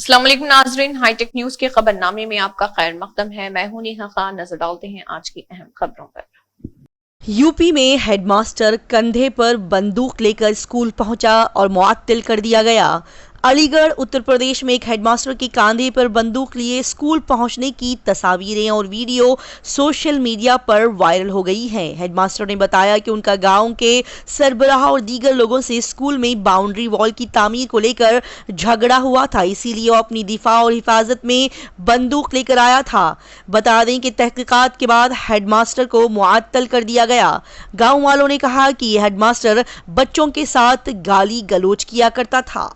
अस्सलाम वालेकुम नाज़रीन, हाईटेक न्यूज के खबरनामे में आपका खैर मकदम है। मैं हूं नेहा खान। नजर डालते हैं आज की अहम खबरों पर। यूपी में हेडमास्टर कंधे पर बंदूक लेकर स्कूल पहुंचा और मुअत्तल कर दिया गया। अलीगढ़ उत्तर प्रदेश में एक हेडमास्टर के कंधे पर बंदूक लिए स्कूल पहुंचने की तस्वीरें और वीडियो सोशल मीडिया पर वायरल हो गई हैं। हेडमास्टर ने बताया कि उनका गांव के सरबराह और दीगर लोगों से स्कूल में बाउंड्री वॉल की तामीर को लेकर झगड़ा हुआ था, इसीलिए वो अपनी दिफा और हिफाजत में बंदूक लेकर आया था। बता दें कि तहकीकात के बाद हेडमास्टर को मुअत्तल कर दिया गया। गांव वालों ने कहा कि यह हेडमास्टर बच्चों के साथ गाली गलौज किया करता था।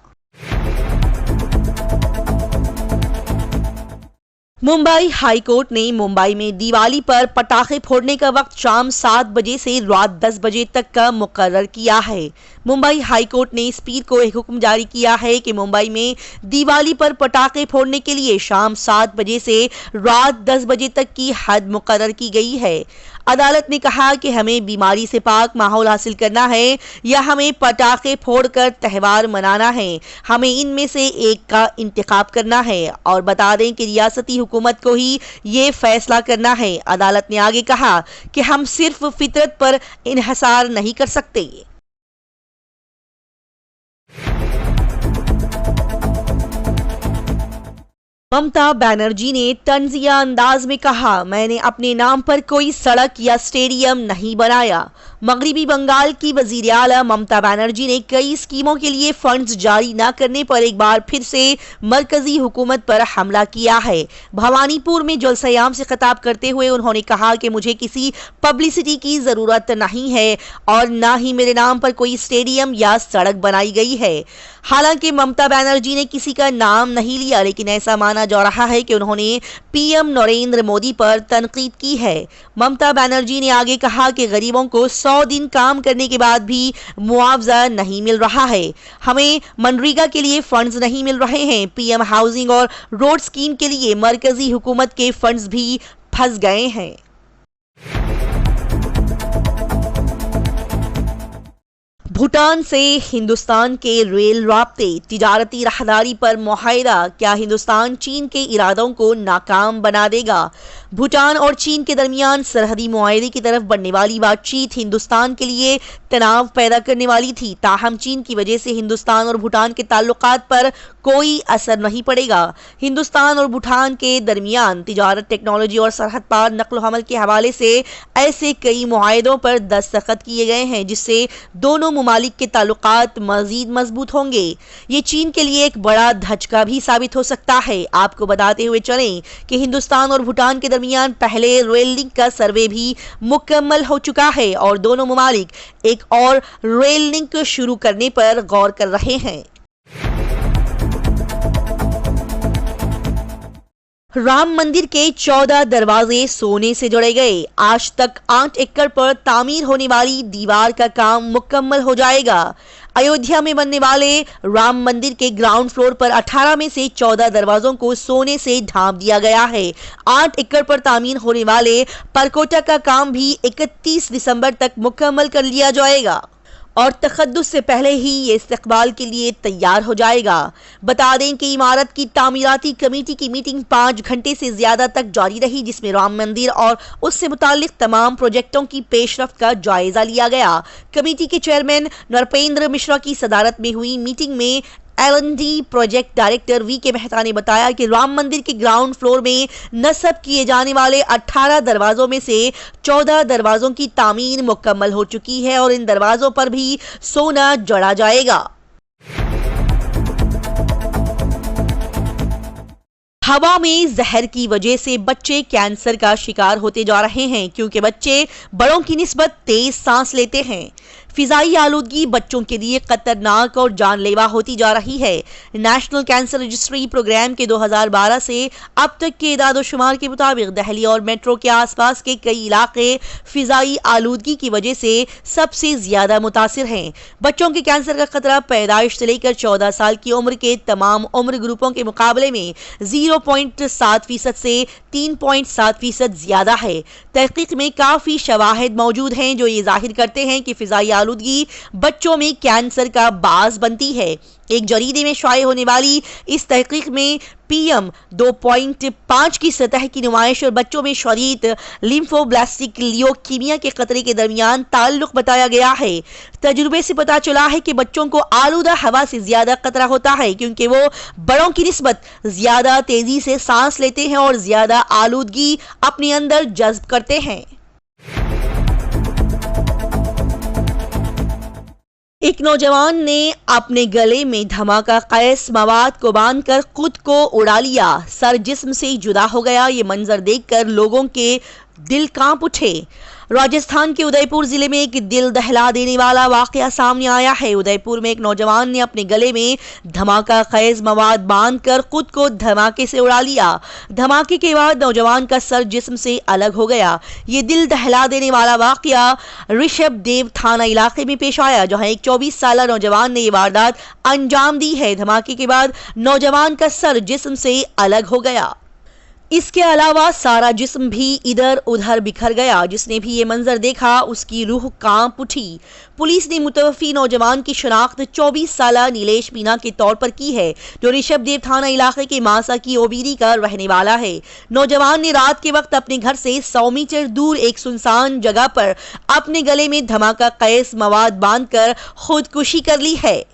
मुंबई हाई कोर्ट ने मुंबई में दिवाली पर पटाखे फोड़ने का वक्त शाम 7 बजे से रात 10 बजे तक का मुकर्रर किया है। मुंबई हाई कोर्ट ने इस पीर को एक हुक्म जारी किया है कि मुंबई में दिवाली पर पटाखे फोड़ने के लिए शाम 7 बजे से रात 10 बजे तक की हद मुकर्रर की गई है। अदालत ने कहा कि हमें बीमारी से पाक माहौल हासिल करना है या हमें पटाखे फोड़कर त्यौहार मनाना है, हमें इनमें से एक का इंतखाब करना है और बता दें कि रियासती हुकूमत को ही ये फैसला करना है। अदालत ने आगे कहा कि हम सिर्फ फितरत पर इन्हिसार नहीं कर सकते। ममता बनर्जी ने तंजिया अंदाज में कहा, मैंने अपने नाम पर कोई सड़क या स्टेडियम नहीं बनाया। मगरिबी बंगाल की वजीर आला ममता बनर्जी ने कई स्कीमों के लिए फंड्स जारी न करने पर एक बार फिर से मरकजी हुकूमत पर हमला किया है। भवानीपुर में जलसयाम से खिताब करते हुए उन्होंने कहा कि मुझे किसी पब्लिसिटी की जरूरत नहीं है और न ही मेरे नाम पर कोई स्टेडियम या सड़क बनाई गई है। हालांकि ममता बनर्जी ने किसी का नाम नहीं लिया, लेकिन ऐसा माना जा रहा है कि उन्होंने पीएम नरेंद्र मोदी पर तनकीद की है। ममता बनर्जी ने आगे कहा कि गरीबों को 100 दिन काम करने के बाद भी मुआवजा नहीं मिल रहा है, हमें मनरेगा के लिए फंड्स नहीं मिल रहे हैं, पीएम हाउसिंग और रोड स्कीम के लिए मरकजी हुकूमत के फंड्स भी फंस गए हैं। भूटान से हिंदुस्तान के रेल राब्ते, तिजारती राहदारी पर मुआहदा, क्या हिंदुस्तान चीन के इरादों को नाकाम बना देगा? भूटान और चीन के दरमियान सरहदी मुआहदे की तरफ बढ़ने वाली बातचीत हिंदुस्तान के लिए तनाव पैदा करने वाली थी। ताहम चीन की वजह से हिंदुस्तान और भूटान के ताल्लुकात पर कोई असर नहीं पड़ेगा। हिंदुस्तान और भूटान के दरमियान तिजारत, टेक्नोलॉजी और सरहद पार नक्ल हमल के हवाले से ऐसे कई मुआहदों पर दस्तखत किए गए हैं जिससे दोनों मुमालिक के ताल्लुकात मजीद मजबूत होंगे। ये चीन के लिए एक बड़ा धचका भी साबित हो सकता है। आपको बताते हुए चलें कि हिंदुस्तान और भूटान के दरमियान पहले रेल लिंक का सर्वे भी मुकम्मल हो चुका है और दोनों मुमालिक एक और रेल लिंक शुरू करने पर गौर कर रहे हैं। राम मंदिर के 14 दरवाजे सोने से जोड़े गए। आज तक 8 एकड़ पर तामीर होने वाली दीवार का काम मुकम्मल हो जाएगा। अयोध्या में बनने वाले राम मंदिर के ग्राउंड फ्लोर पर 18 में से 14 दरवाजों को सोने से ढांप दिया गया है। 8 एकड़ पर तामीर होने वाले परकोटा का काम भी 31 दिसंबर तक मुकम्मल कर लिया जाएगा और तखद्दुस से पहले ही ये इस्तकबाल के लिए तैयार हो जाएगा। बता दें कि इमारत की तामीराती कमेटी की मीटिंग 5 घंटे से ज्यादा तक जारी रही, जिसमें राम मंदिर और उससे मुताल्लिक तमाम प्रोजेक्टों की पेशरफ्त का जायजा लिया गया। कमेटी के चेयरमैन नरपेंद्र मिश्रा की सदारत में हुई मीटिंग में L&D project director VK. Mehta ने बताया कि राम मंदिर के ग्राउंड फ्लोर में नस्ब किए जाने वाले 18 दरवाजों में से 14 दरवाजों की तामीर मुकम्मल हो चुकी है और इन दरवाजों पर भी सोना जड़ा जाएगा। हवा में जहर की वजह से बच्चे कैंसर का शिकार होते जा रहे हैं, क्योंकि बच्चे बड़ों की निस्बत तेज सांस लेते हैं। फिजाई आलूदगी बच्चों के लिए खतरनाक और जानलेवा होती जा रही है। नेशनल कैंसर रजिस्ट्री प्रोग्राम के 2012 से अब तक के इदाद-ओ-शुमार के मुताबिक दिल्ली और मेट्रो के आसपास के कई इलाके फिजाई आलूदगी की वजह से सबसे ज्यादा मुतासिर हैं। बच्चों के कैंसर का खतरा पैदाइश से लेकर 14 साल की उम्र के तमाम उम्र ग्रुपों के मुकाबले में 0.7% से 3.7% ज्यादा है। तहकीक में काफी शवाहिद मौजूद हैं जो ये जाहिर करते हैं कि फिजाई आलूदगी बच्चों में कैंसर का बास बनती है। एक जरीदे में शाये होने वाली इस तहकीक में PM 2.5 की सतह की नुमाइश और बच्चों में शदीद लिम्फोब्लास्टिक लियोकीमिया के खतरे के दरमियान ताल्लुक बताया गया है। तजुर्बे से पता चला है कि बच्चों को आलूदा हवा से ज्यादा खतरा होता है क्योंकि वो बड़ों की निस्बत ज्यादा तेजी से सांस लेते हैं और ज्यादा आलूदगी अपने अंदर जज्ब करते हैं। एक नौजवान ने अपने गले में धमाका कैस मवाद को बांधकर खुद को उड़ा लिया, सर जिस्म से जुदा हो गया। ये मंजर देखकर लोगों के दिल कांप उठे। राजस्थान के उदयपुर जिले में एक दिल दहला देने वाला वाकया सामने आया है। उदयपुर में एक नौजवान ने अपने गले में धमाका खैज मवाद बांधकर खुद को धमाके से उड़ा लिया। धमाके के बाद नौजवान का सर जिस्म से अलग हो गया। ये दिल दहला देने वाला वाकया ऋषभ देव थाना इलाके में पेश आया, जहां एक 24 साल नौजवान ने ये वारदात अंजाम दी है। धमाके के बाद नौजवान का सर जिस्म से अलग हो गया। इसके अलावा सारा जिस्म भी इधर उधर बिखर गया। जिसने भी ये मंजर देखा उसकी रूह कांप उठी। पुलिस ने मुतवफ़ी नौजवान की शनाख्त 24 साल नीलेश मीना के तौर पर की है, जो ऋषभ देव थाना इलाके के मासा की ओबीरी का रहने वाला है। नौजवान ने रात के वक्त अपने घर से 100 मीटर दूर एक सुनसान जगह पर अपने गले में धमाका कैस मवाद बांधकर खुदकुशी कर ली है।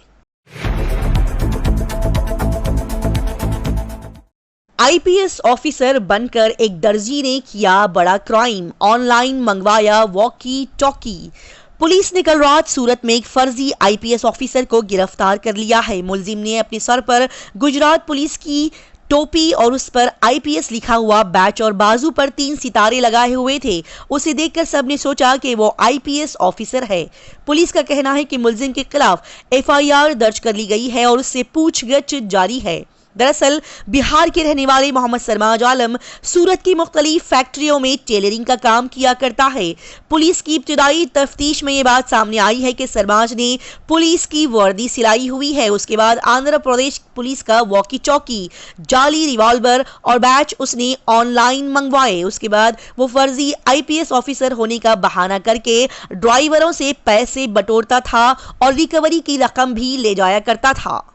IPS ऑफिसर बनकर एक दर्जी ने किया बड़ा क्राइम, ऑनलाइन मंगवाया वॉकी टॉकी। पुलिस ने कल रात सूरत में एक फर्जी IPS ऑफिसर को गिरफ्तार कर लिया है। मुलजिम ने अपने सर पर गुजरात पुलिस की टोपी और उस पर IPS लिखा हुआ बैच और बाजू पर 3 सितारे लगाए हुए थे। उसे देखकर सबने सोचा कि वो IPS ऑफिसर है। पुलिस का कहना है कि मुलजिम के खिलाफ FIR दर्ज कर ली गई है और उससे पूछगछ जारी है। दरअसल बिहार के रहने वाले मोहम्मद सरमाज आलम सूरत की मुख्तलिफ फैक्ट्रियों में टेलरिंग का काम किया करता है। पुलिस की इब्तिदाई तफ्तीश में ये बात सामने आई है कि सरमाज ने पुलिस की वर्दी सिलाई हुई है। उसके बाद आंध्र प्रदेश पुलिस का वॉकी टॉकी, जाली रिवॉल्वर और बैच उसने ऑनलाइन मंगवाए। उसके बाद वो फर्जी IPS ऑफिसर होने का बहाना करके ड्राइवरों से पैसे बटोरता था और रिकवरी की रकम भी ले जाया करता था।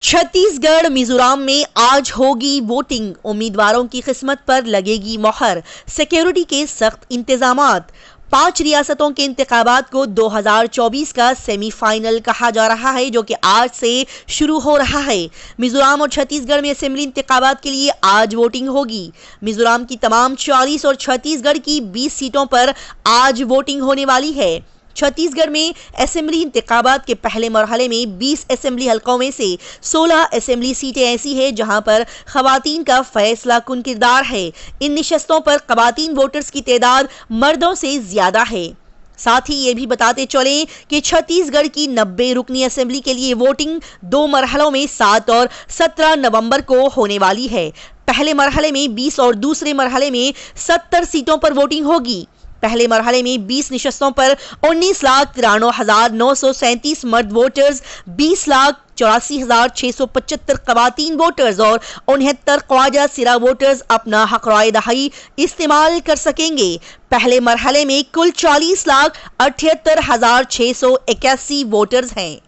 छत्तीसगढ़ मिजोरम में आज होगी वोटिंग, उम्मीदवारों की किस्मत पर लगेगी मोहर। सिक्योरिटी के सख्त इंतजामात। 5 रियासतों के इंतखाबात को 2024 का सेमीफाइनल कहा जा रहा है, जो कि आज से शुरू हो रहा है। मिजोरम और छत्तीसगढ़ में असेंबली इंतखाबात के लिए आज वोटिंग होगी। मिजोरम की तमाम 40 और छत्तीसगढ़ की 20 सीटों पर आज वोटिंग होने वाली है। छत्तीसगढ़ में असेंबली इंतखाबात के पहले मरहले में 20 असेंबली हलकों में से 16 असेंबली सीटें ऐसी हैं जहां पर खवातीन का फैसला कुन किरदार है। इन निशस्तों पर खवातीन वोटर्स की तादाद मर्दों से ज्यादा है। साथ ही ये भी बताते चलें कि छत्तीसगढ़ की 90 रुकनी असेंबली के लिए वोटिंग 2 मरहलों में 7 और 17 नवंबर को होने वाली है। पहले मरहले में 20 और दूसरे मरहले में 70 सीटों पर वोटिंग होगी। पहले मरहले में 20 निशस्तों पर 19,93,937 मर्द वोटर्स, 20,84,675 खवातीन वोटर्स और 69 ख्वाजा सिरा वोटर्स अपना हक राय दहाई इस्तेमाल कर सकेंगे। पहले मरहले में कुल 40,78,681 वोटर्स हैं।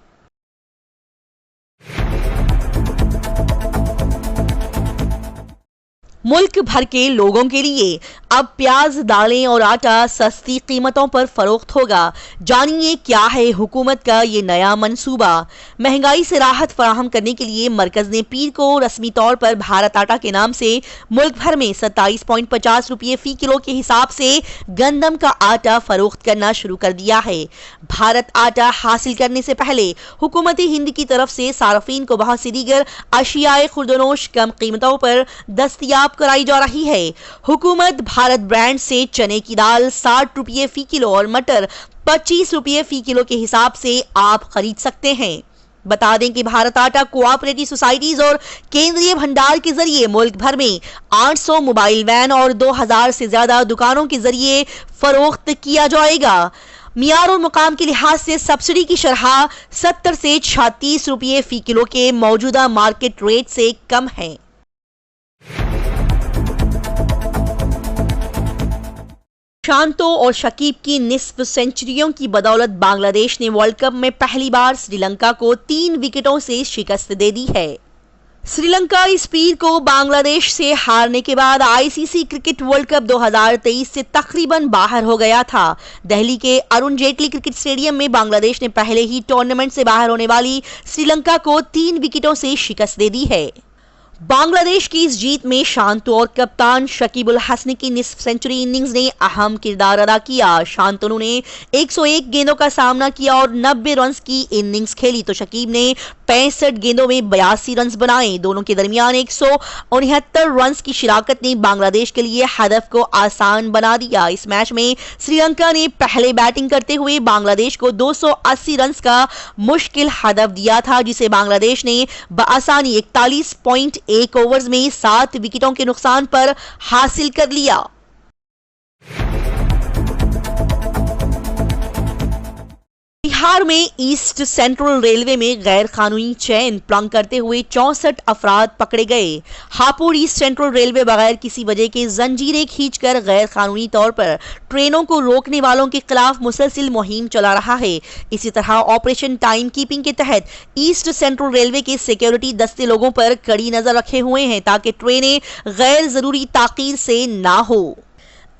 मुल्क भर के लोगों के लिए अब प्याज, दालें और आटा सस्ती कीमतों पर फरोख्त होगा। जानिए क्या है हुकूमत का ये नया मंसूबा। महंगाई से राहत फराहम करने के लिए मरकज ने पीर को रस्मी तौर पर भारत आटा के नाम से मुल्क भर में 27.50 रुपये फी किलो के हिसाब से गंदम का आटा फरोख्त करना शुरू कर दिया है। भारत आटा हासिल करने से पहले हुकूमत हिंद की तरफ से सार्फिन को बहुत सी दीगर अशियाए खुर्दनोश कम कीमतों पर दस्तयाब कराई जा रही है। हुकूमत भारत ब्रांड से चने की दाल 60 रुपये फी किलो और मटर 25 रुपये फी किलो के हिसाब से आप खरीद सकते हैं। बता दें कि भारत आटा कोऑपरेटिव सोसाइटीज और केंद्रीय भंडार के जरिए मुल्क भर में 800 मोबाइल वैन और 2000 से ज्यादा दुकानों के जरिए फरोख्त किया जाएगा। मियार और मुकाम के लिहाज से सब्सिडी की शरह 70 से 36 रुपये फी किलो के मौजूदा मार्केट रेट से कम है। शांतो और शकीब की निस्फ सेंचुरियों की बदौलत बांग्लादेश ने वर्ल्ड कप में पहली बार श्रीलंका को 3 विकेटों से शिकस्त दे दी है। श्रीलंका इस पीर को बांग्लादेश से हारने के बाद आईसीसी क्रिकेट वर्ल्ड कप 2023 से तकरीबन बाहर हो गया था। दिल्ली के अरुण जेटली क्रिकेट स्टेडियम में बांग्लादेश ने पहले ही टूर्नामेंट से बाहर होने वाली श्रीलंका को 3 विकेटों से शिकस्त दे दी है। बांग्लादेश की इस जीत में शांतो और कप्तान शकीब उल हसन की निस्फ सेंचुरी इनिंग्स ने अहम किरदार अदा किया। शांतनु ने 101 गेंदों का सामना किया और 90 रन की इनिंग्स खेली तो शकीब ने 65 गेंदों में 82 रन बनाए। दोनों के दरमियान 169 रन की शिराकत ने बांग्लादेश के लिए हदफ को आसान बना दिया। इस मैच में श्रीलंका ने पहले बैटिंग करते हुए बांग्लादेश को 280 रन का मुश्किल हदफ दिया था, जिसे बांग्लादेश ने बआसानी 41.1 ओवर्स में 7 विकेटों के नुकसान पर हासिल कर लिया। बिहार में ईस्ट सेंट्रल रेलवे में गैर कानूनी चेन प्लंग करते हुए 64 अफराद पकड़े गए। हापुड़ ईस्ट सेंट्रल रेलवे बगैर किसी वजह के जंजीरें खींचकर गैर कानूनी तौर पर ट्रेनों को रोकने वालों के खिलाफ मुसलसिल मुहिम चला रहा है। इसी तरह ऑपरेशन टाइम कीपिंग के तहत ईस्ट सेंट्रल रेलवे के सिक्योरिटी दस्ते लोगों पर कड़ी नजर रखे हुए हैं ताकि ट्रेनें गैर जरूरी ताकीर से ना हो।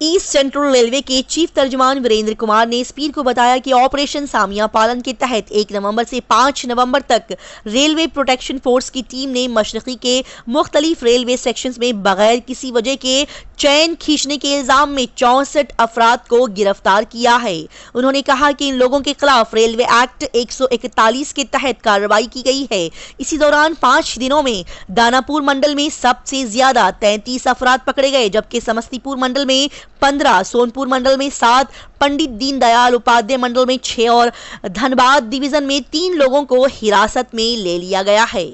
ईस्ट सेंट्रल रेलवे के चीफ तर्जुमान वीरेंद्र कुमार ने इस पीर को बताया कि ऑपरेशन सामिया पालन के तहत 1 नवंबर से 5 नवंबर तक रेलवे प्रोटेक्शन फोर्स की टीम ने मशरकी के मुख्तलिफ रेलवे सेक्शंस में बगैर किसी वजह के चैन खींचने के इल्जाम में 64 अफराद को गिरफ्तार किया है। उन्होंने कहा कि इन लोगों के खिलाफ रेलवे एक्ट 141 के तहत कार्रवाई की गई है। इसी दौरान 5 दिनों में दानापुर मंडल में सबसे ज्यादा 33 अफराद पकड़े गए, जबकि समस्तीपुर मंडल में 15, सोनपुर मंडल में 7, पंडित दीनदयाल उपाध्याय मंडल में 6 और धनबाद डिवीजन में 3 लोगों को हिरासत में ले लिया गया है।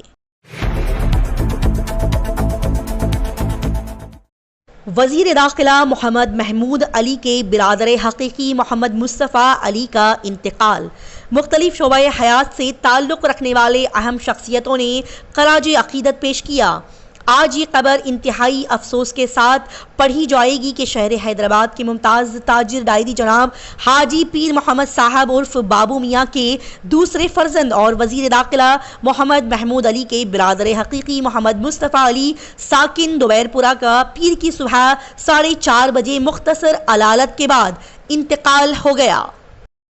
वजीर दाखिला मोहम्मद महमूद अली के बिरादर हकीकी मोहम्मद मुस्तफ़ा अली का इंतकाल। मुख्तलिफ शोबे हयात से ताल्लुक़ रखने वाले अहम शख्सियतों ने खराज अकीदत पेश किया। आज ये खबर इंतहाई अफसोस के साथ पढ़ी जाएगी कि शहर हैदराबाद के मुमताज़ ताजिर डायरी जनाब हाजी पीर मोहम्मद साहब उर्फ बाबू मियाँ के दूसरे फर्जंद और वजीर दाखिला मोहम्मद महमूद अली के बिरादर हकीकी मोहम्मद मुस्तफ़ा अली साकिन दुबैरपुरा का पीर की सुबह 4:30 बजे मुख्तसर अलालत के बाद इंतकाल हो गया।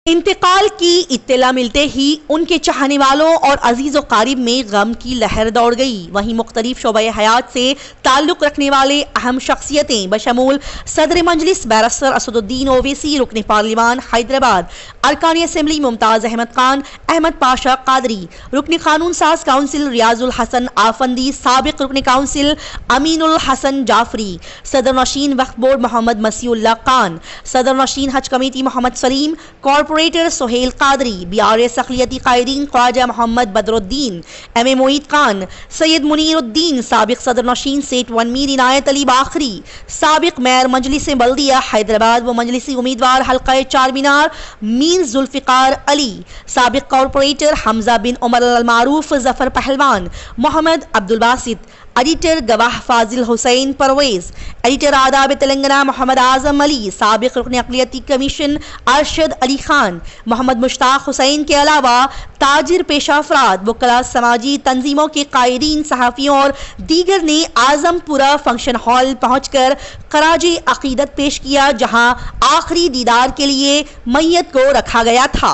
इंतकाल की इत्तला मिलते ही उनके चाहने वालों और अजीज व कारिब में गम की लहर दौड़ गई। वहीं मुख्तलिफ शोबे हयात से ताल्लुक़ रखने वाले अहम शख्सियतें बशमूल सदर मजलिस बैरिस्टर असदुद्दीन ओवैसी, रुकन पार्लिमान हैदराबाद, अरकान असेंबली मुमताज़ अहमद खान, अहमद पाशा कादरी, रुकन कानून साज काउंसिल रियाजुल हसन आफंदी, साबिक रुकन काउंसिल अमीनुल हसन जाफरी, सदर नशीन वक्फ बोर्ड मोहम्मद मसीउल्लाह खान, सदर नशीन हज committee Mohammed Saleem, corporator Sohail Qadri, BRS अक़लियती कायदीन ख्वाजा मोहम्मद बदरुद्दीन, M.A. मोईद खान, सैयद मुनीरुद्दीन, साबिक सदर नशीन सेठ 1 मीर इनायत अली बाखरी, साबिक मेयर मजलिस बल्दिया हैदराबाद व मजलिसी उम्मीदवार हल्का 4 मीनार मीर जुल्फ़िकार अली, साबिक कॉर्पोरेटर हमजा बिन उमर अल मारूफ जफर पहलवान, मोहम्मद अब्दुल बासित, एडिटर गवाह फाजिल हुसैन परवेज, एडिटर आदाब तेलंगाना मोहम्मद आजम अली, साबिक रुकन अक़लियती कमीशन अरशद अली खान, मोहम्मद मुश्ताक हुसैन के अलावा ताजिर पेशा अफराद, वकला, समाजी तंजीमों के कायदीन, सहाफ़ियों और दीगर ने आजमपुरा फंक्शन हॉल पहुंचकर खराज अक़ीदत पेश किया, जहां आखिरी दीदार के लिए मैयत को रखा गया था।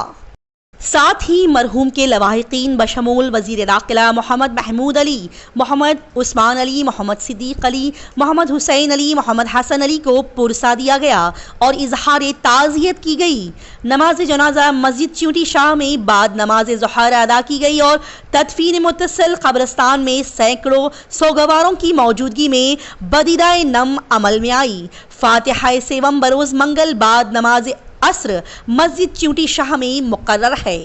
साथ ही मरहूम के लवाहिकीन बशमूल वजीर दाखिला मोहम्मद महमूद अली, मोहम्मद उस्मान अली, मोहम्मद सिद्दीक अली, मोहम्मद हुसैन अली, मोहम्मद हसन अली को पुरसा दिया गया और इजहार ताज़ियत की गई। नमाज जनाजा मस्जिद च्यूटी शाह में बाद नमाज ज़ोहर अदा की गई और तदफीन मुत्तसिल कब्रिस्तान में सैकड़ों सोगवारों की मौजूदगी में बदीदाए नम अमल में आई। फातिहा सेवम बरोज़ मंगल बाद नमाज अस्र मस्जिद च्यूटी शाह में मुकर्रर है।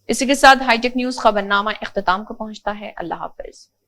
इसी के साथ हाईटेक न्यूज खबरनामा इख्तिताम को पहुंचता है। अल्लाह हाफिज।